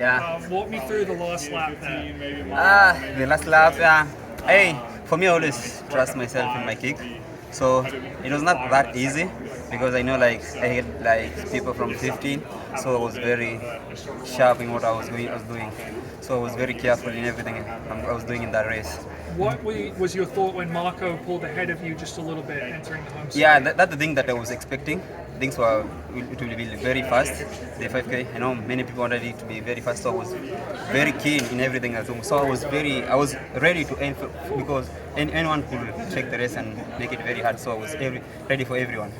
Yeah. Walk me through the last lap there. The last lap, for me, I always trust myself in my kick. So it was not that easy because I know I had people from 15, so I was very sharp in what I was doing. So I was very careful in everything I was doing in that race. What was your thought when Marco pulled ahead of you just a little bit entering the home straight? Yeah, that's the thing that I was expecting. Things it will be very fast. The 5K, I know many people wanted it to be very fast, so I was very keen in everything I do. So I was ready to aim because anyone could take the race and make it very hard. So I was ready for everyone.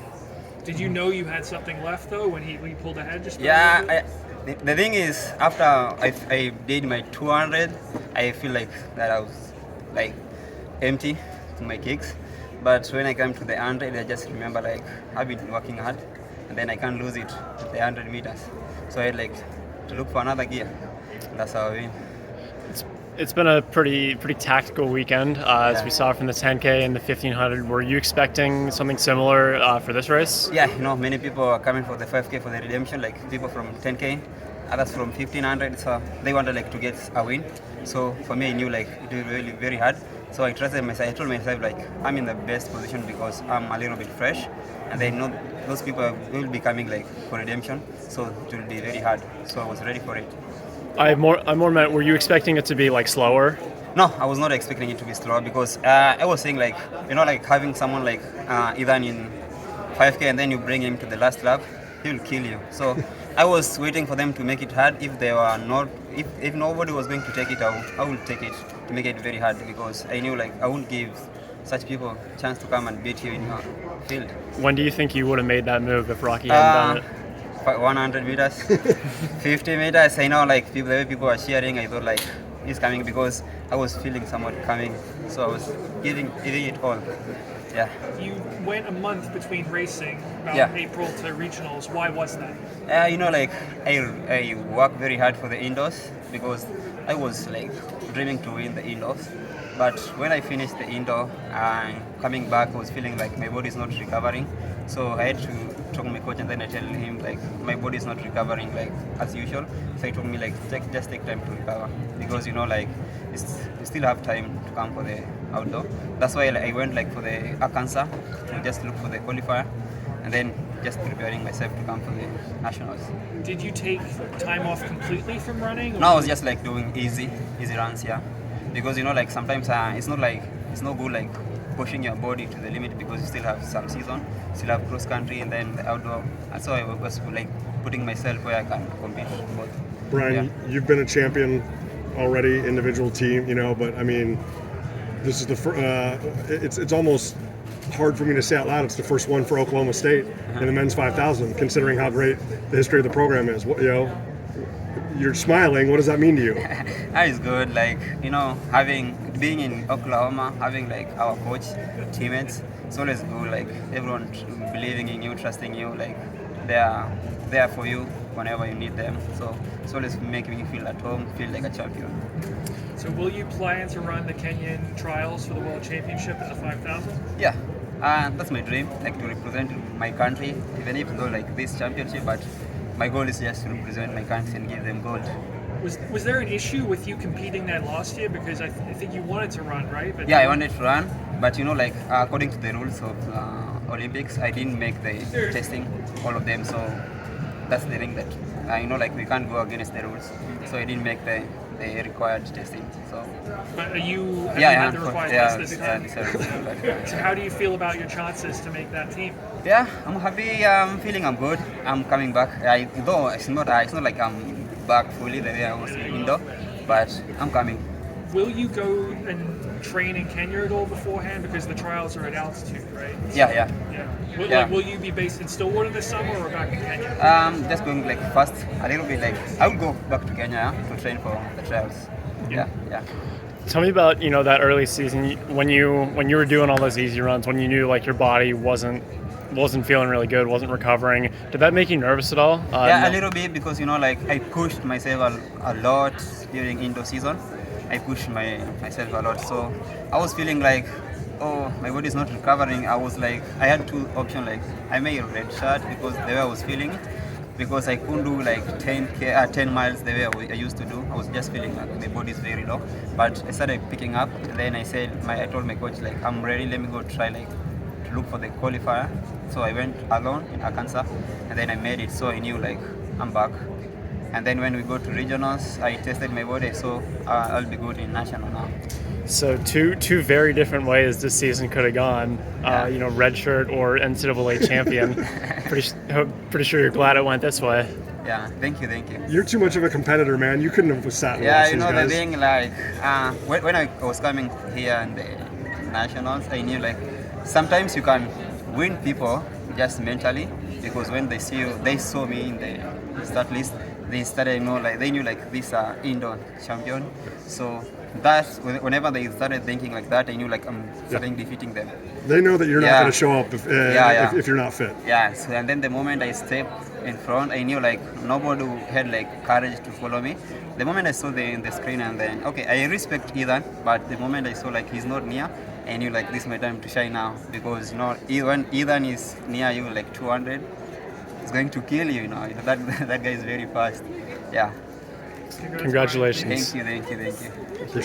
Did you know you had something left though when he pulled ahead? The thing is, after I did my 200, I feel like that I was empty to my kicks. But when I come to the 100, I just remember I've been working hard, and then I can't lose it at the 100 meters. So I had to look for another gear. That's how I win. It's been a pretty tactical weekend, as we saw from the 10K and the 1500. Were you expecting something similar for this race? Yeah, many people are coming for the 5K for the redemption, people from 10K, others from 1500. So they wanted to get a win. So for me, I knew it was really very hard. So I trusted myself. I told myself I'm in the best position because I'm a little bit fresh, and they know those people will be coming for redemption. So it will be very hard. So I was ready for it. I more meant, were you expecting it to be slower? No, I was not expecting it to be slower because I was saying having someone either in 5K and then you bring him to the last lap, he will kill you. So I was waiting for them to make it hard. If they were not, if nobody was going to take it, I will take it to make it very hard because I knew I wouldn't give such people a chance to come and beat you in your field. When do you think you would have made that move if Rocky hadn't done it? 100 meters, 50 meters. I know the way people are cheering, I thought he's coming because I was feeling someone coming. So I was giving it all. Yeah. You went a month between racing, April to regionals. Why was that? I worked very hard for the indoors because I was dreaming to win the indoors. But when I finished the indoor and coming back, I was feeling my body is not recovering. So I had to talk to my coach and then I tell him my body is not recovering as usual. So he told me just take time to recover because you still have time to come for the outdoor. That's why I went for the Arkansas to just look for the qualifier and then just preparing myself to come for the nationals. Did you take time off completely from running? No, I was just doing easy runs, yeah. Because sometimes it's not good pushing your body to the limit because you still have some season, still have cross country and then the outdoor. And so I was putting myself where I can compete both. Brian, you've been a champion already, individual team, but I mean, this is it's almost hard for me to say out loud. It's the first one for Oklahoma State in the men's 5,000, considering how great the history of the program is. You're smiling. What does that mean to you? That is good. Being in Oklahoma, having our coach, teammates, it's always good. Everyone believing in you, trusting you. They are there for you whenever you need them. So it's always making me feel at home, feel like a champion. So will you plan to run the Kenyan trials for the World Championship in the 5,000? Yeah, that's my dream. To represent my country, even if though this championship, but my goal is just to represent my country and give them gold. Was there an issue with you competing that last year? Because I think you wanted to run, right? But I wanted to run, but according to the rules of Olympics, I didn't make the testing, all of them. So that's the thing that we can't go against the rules. So I didn't make the required testing. So. But have you had the required test this time? Yeah. So how do you feel about your chances to make that team? Yeah, I'm happy. I'm feeling I'm good. I'm coming back. Though it's not like I'm back fully the way I was in indoor, but I'm coming. Will you go and train in Kenya at all beforehand because the trials are at altitude, right? Yeah. Will you be based in Stillwater this summer or back in Kenya? Just going first a little bit I will go back to Kenya to train for the trials. Yeah. Tell me about that early season when you were doing all those easy runs, when you knew your body wasn't feeling really good, wasn't recovering. Did that make you nervous at all? A little bit because I pushed myself a lot during indoor season. I pushed myself a lot, so I was feeling my body is not recovering. I was I had two options. I may red shirt because the way I was feeling, because I couldn't do like 10 miles the way I used to do. I was just feeling like my body is very low. But I started picking up. And then I told my coach like I'm ready. Let me go try like to look for the qualifier. So I went alone in Arkansas, and then I made it. So I knew like I'm back. And then when we go to regionals, I tested my body, so I'll be good in national now. So two very different ways this season could have gone. Redshirt or NCAA champion. pretty sure you're glad it went this way. Yeah, thank you. You're too much of a competitor, man. You couldn't have sat and Yeah, watched you know these the guys. thing like when I was coming here in the nationals, I knew like sometimes you can win people just mentally, because when they see you, they saw me in the start list. They started they knew like this indoor champion. So that's whenever they started thinking like that, I knew like I'm starting defeating them. They know that you're not Yeah. going to show up if you're not fit. Yeah. So, and then the moment I stepped in front, I knew like nobody had like courage to follow me. The moment I saw the screen, and then okay, I respect Ethan, but the moment I saw like he's not near, I knew like this is my time to shine now, because even Ethan is near you like 200. It's going to kill you, that guy is very fast. Yeah. Congratulations. Thank you.